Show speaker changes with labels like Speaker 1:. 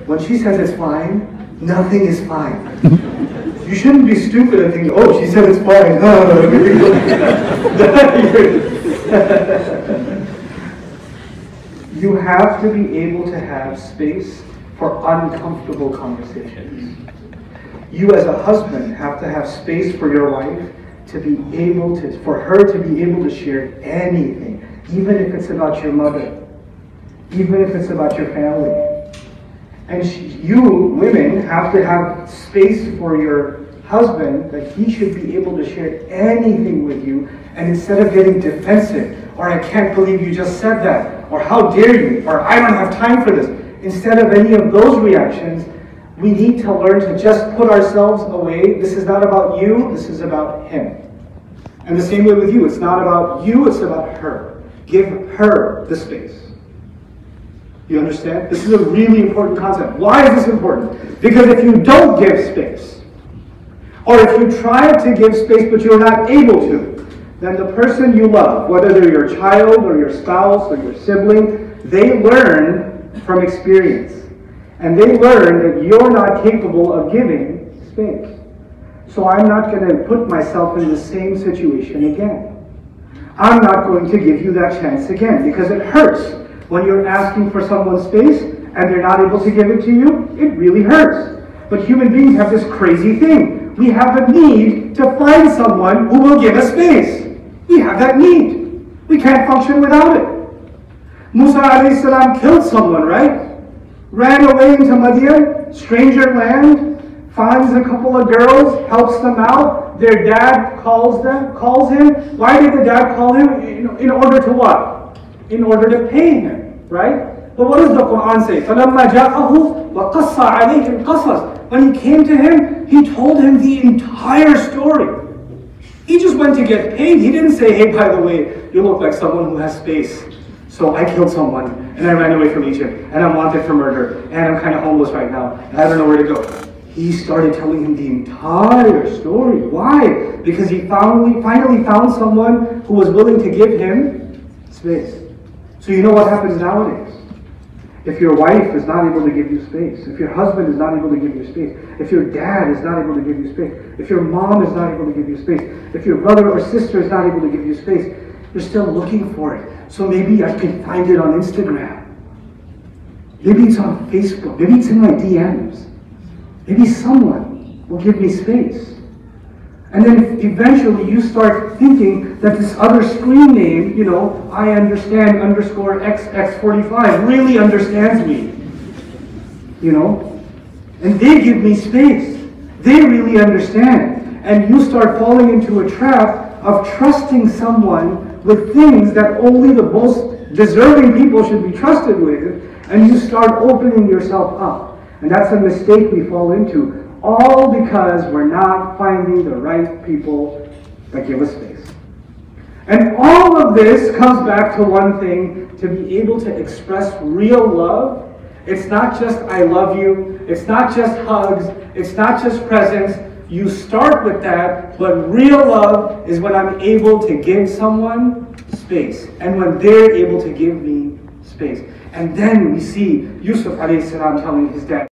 Speaker 1: when she says it's fine, nothing is fine. You shouldn't be stupid and think, oh, she said it's fine. You have to be able to have space for uncomfortable conversations. You as a husband have to have space for your wife to be able to, for her to be able to share anything, even if it's about your mother, even if it's about your family. And you, women, have to have space for your husband that he should be able to share anything with you, and instead of getting defensive, or I can't believe you just said that, or how dare you, or I don't have time for this, instead of any of those reactions, we need to learn to just put ourselves away. This is not about you, this is about him. And the same way with you, it's not about you, it's about her. Give her the space. You understand? This is a really important concept. Why is this important? Because if you don't give space, or if you try to give space but you're not able to, then the person you love, whether they're your child or your spouse or your sibling, they learn from experience. And they learn that you're not capable of giving space. So I'm not going to put myself in the same situation again. I'm not going to give you that chance again, because it hurts. When you're asking for someone's space and they're not able to give it to you, it really hurts. But human beings have this crazy thing. We have a need to find someone who will give us space. We have that need. We can't function without it. Musa alayhi salam killed someone, right? Ran away into Madian, stranger land, finds a couple of girls, helps them out. Their dad calls him. Why did the dad call him? In order to what? In order to pay him, right? But what does the Quran say? فَلَمَّا جَاءَهُ وَقَصَّ عَلَيْهِ الْقَصَص. When he came to him, he told him the entire story. He just went to get paid. He didn't say, hey, by the way, you look like someone who has space. So I killed someone, and I ran away from Egypt, and I'm wanted for murder, and I'm kind of homeless right now, and I don't know where to go. He started telling him the entire story. Why? Because he finally found someone who was willing to give him space. So you know what happens nowadays? If your wife is not able to give you space, if your husband is not able to give you space, if your dad is not able to give you space, if your mom is not able to give you space, if your brother or sister is not able to give you space, you're still looking for it. So maybe I can find it on Instagram. Maybe it's on Facebook. Maybe it's in my DMs. Maybe someone will give me space. And then eventually you start thinking that this other screen name, I understand _XX45 really understands me. And they give me space. They really understand. And you start falling into a trap of trusting someone with things that only the most deserving people should be trusted with, and you start opening yourself up. And that's a mistake we fall into, all because we're not finding the right people that give us space. And all of this comes back to one thing: to be able to express real love. It's not just I love you, it's not just hugs, it's not just presents. You start with that, but real love is when I'm able to give someone space, and when they're able to give me space. And then we see Yusuf alayhi salam telling his dad,